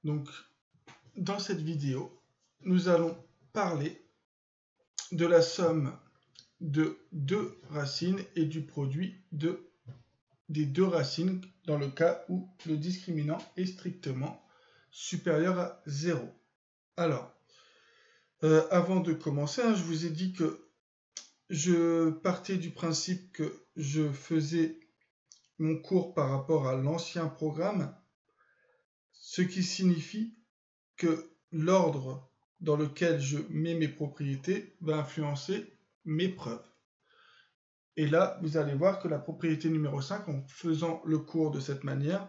Donc, dans cette vidéo, nous allons parler de la somme de deux racines et du produit des deux racines dans le cas où le discriminant est strictement supérieur à 0. Alors, avant de commencer, je vous ai dit que je partais du principe que je faisais mon cours par rapport à l'ancien programme, ce qui signifie que l'ordre dans lequel je mets mes propriétés va influencer mes preuves. Et là, vous allez voir que la propriété numéro 5, en faisant le cours de cette manière,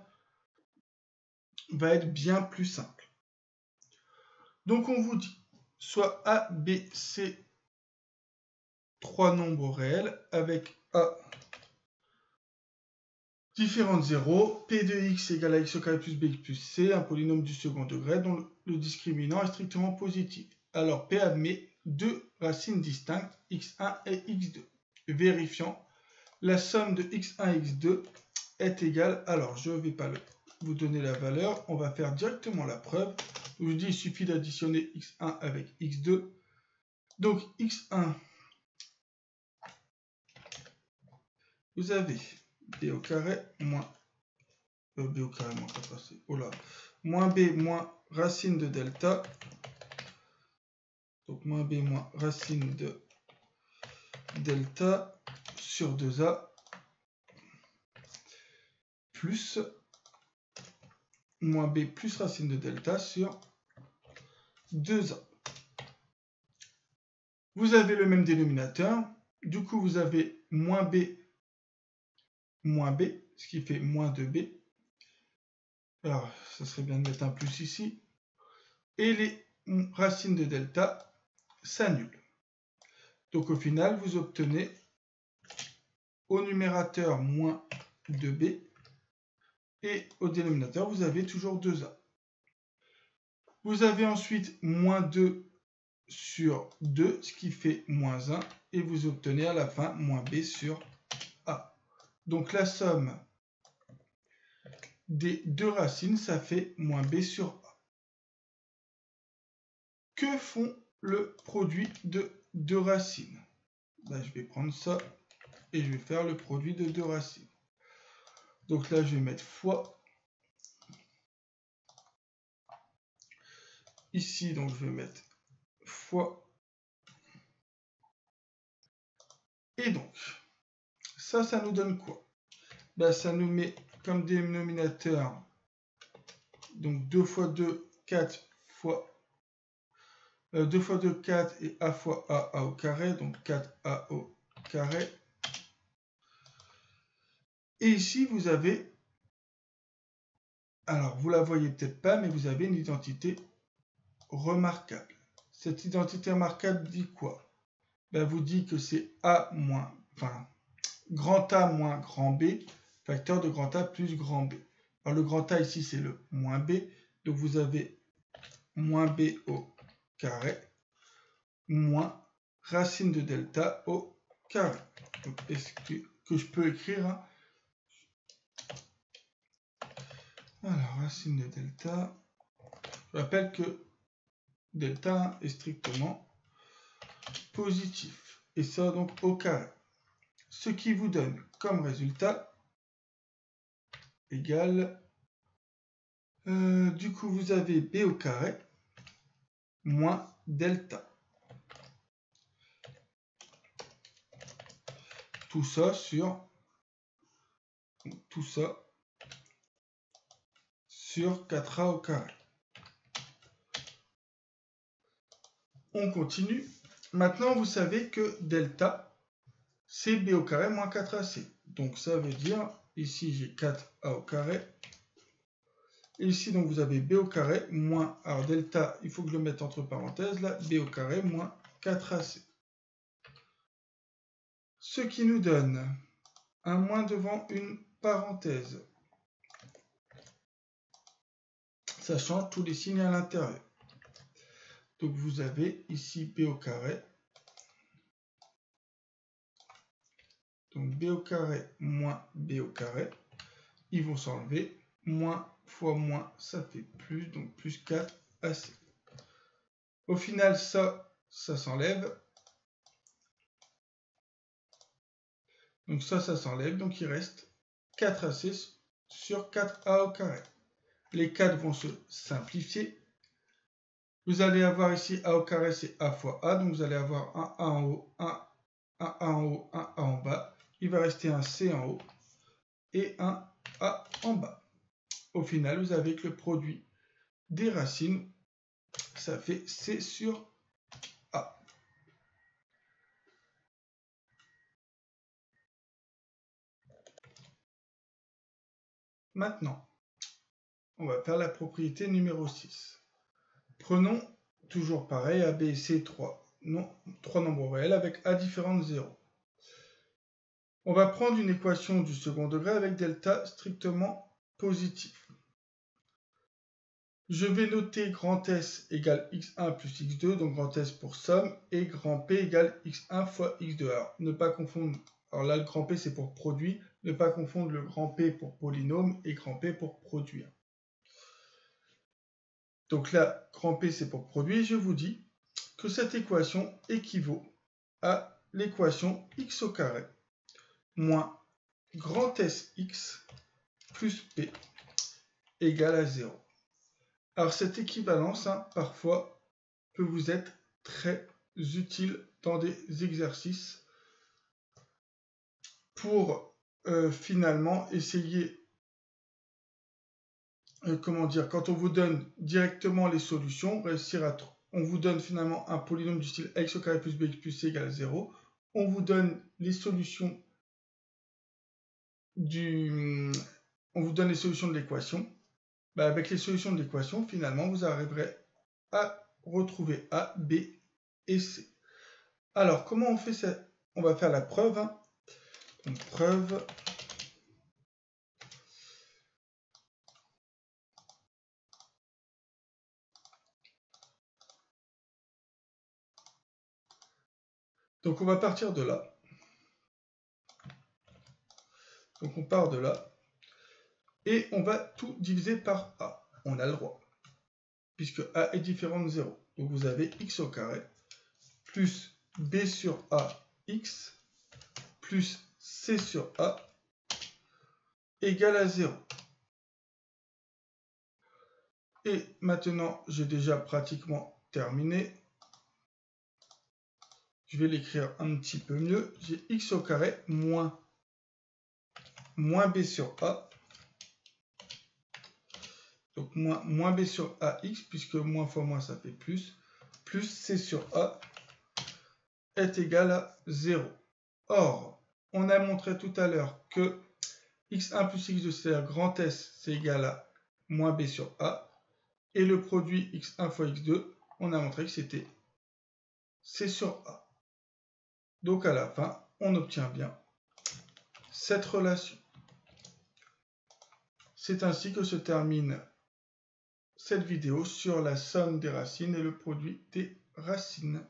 va être bien plus simple. Donc on vous dit, soit A, B, C, trois nombres réels avec A différents de 0, P de x égale à x au carré plus bx plus c, un polynôme du second degré dont le discriminant est strictement positif. Alors P admet deux racines distinctes, x1 et x2. Vérifiant, la somme de x1 et x2 est égale, alors je ne vais pas vous donner la valeur, on va faire directement la preuve. Je vous dis, il suffit d'additionner x1 avec x2. Donc x1, vous avez b au carré moins b au carré moins 4ac, oh là, moins b moins racine de delta, donc moins b moins racine de delta sur 2a plus moins b plus racine de delta sur 2a. Vous avez le même dénominateur, du coup vous avez moins b, ce qui fait moins 2b. Alors, ça serait bien de mettre un plus ici. Et les racines de delta s'annulent. Donc au final, vous obtenez au numérateur moins 2b et au dénominateur, vous avez toujours 2a. Vous avez ensuite moins 2 sur 2, ce qui fait moins 1, et vous obtenez à la fin moins b sur a. Donc la somme des deux racines, ça fait moins b sur a. Que font le produit de deux racines? Je vais prendre ça et je vais faire le produit de deux racines. Donc là, je vais mettre fois. Ici, donc je vais mettre fois. Et donc, ça nous donne quoi? Ça nous met comme dénominateur, donc 2 fois 2, 4 fois 2 fois 2, 4 et a fois a au carré, donc 4a au carré. Et ici, vous avez, alors vous la voyez peut-être pas, mais vous avez une identité remarquable. Cette identité remarquable dit quoi? Vous dit que c'est a moins, grand A moins grand B, facteur de grand A plus grand B. Alors le grand A ici, c'est le moins B, donc vous avez moins B au carré, moins racine de delta au carré. Donc, est-ce que je peux écrire, Alors, racine de delta, je rappelle que delta est strictement positif. Et ça donc au carré. Ce qui vous donne comme résultat égal, du coup vous avez b au carré moins delta. Tout ça sur 4a au carré. On continue. Maintenant, vous savez que delta, c'est b au carré moins 4ac. Donc, ça veut dire, ici, j'ai 4a au carré. Et ici, donc, vous avez b au carré moins, alors delta, il faut que je le mette entre parenthèses, là, b au carré moins 4ac. Ce qui nous donne un moins devant une parenthèse. Ça change tous les signes à l'intérieur. Donc, vous avez ici b au carré. Donc, b au carré moins b au carré. Ils vont s'enlever. Moins fois moins, ça fait plus, donc plus 4ac. Au final, ça s'enlève. Donc ça s'enlève, donc il reste 4ac sur 4a au carré. Les 4 vont se simplifier. Vous allez avoir ici a au carré, c'est a fois a, donc vous allez avoir un a en haut, un a en haut, un a en bas. Il va rester un c en haut et un a en bas. Au final, vous avez que le produit des racines, ça fait c sur a. Maintenant, on va faire la propriété numéro 6. Prenons, toujours pareil, a, b et c, 3 nombres réels avec a différent de 0. On va prendre une équation du second degré avec delta strictement positif. Je vais noter grand S égale x1 plus x2, donc grand S pour somme, et grand P égale x1 fois x2. Alors, ne pas confondre, alors là le grand P c'est pour produit, ne pas confondre le grand P pour polynôme et grand P pour produire. Donc là, grand P c'est pour produit, je vous dis que cette équation équivaut à l'équation x au carré moins grand Sx plus P égale à 0. Alors cette équivalence, parfois, peut vous être très utile dans des exercices pour finalement essayer, quand on vous donne directement les solutions, réussir à... On vous donne finalement un polynôme du style x au carré plus bx plus c égale 0. On vous donne les solutions on vous donne les solutions de l'équation. Avec les solutions de l'équation, finalement, vous arriverez à retrouver A, B et C. Alors, comment on fait ça? On va faire la preuve. Donc, preuve. Donc, on va partir de là. Donc, on part de là. Et on va tout diviser par A. On a le droit. Puisque A est différent de 0. Donc, vous avez x au carré plus B sur A x plus C sur A égale à 0. Et maintenant, j'ai déjà pratiquement terminé. Je vais l'écrire un petit peu mieux. J'ai x au carré moins B sur A. Donc moins B sur AX, puisque moins fois moins, ça fait plus. Plus C sur A est égal à 0. Or, on a montré tout à l'heure que x1 plus x2, c'est-à-dire grand S, c'est égal à moins B sur A. Et le produit x1 fois x2, on a montré que c'était C sur A. Donc à la fin, on obtient bien cette relation. C'est ainsi que se termine cette vidéo sur la somme des racines et le produit des racines.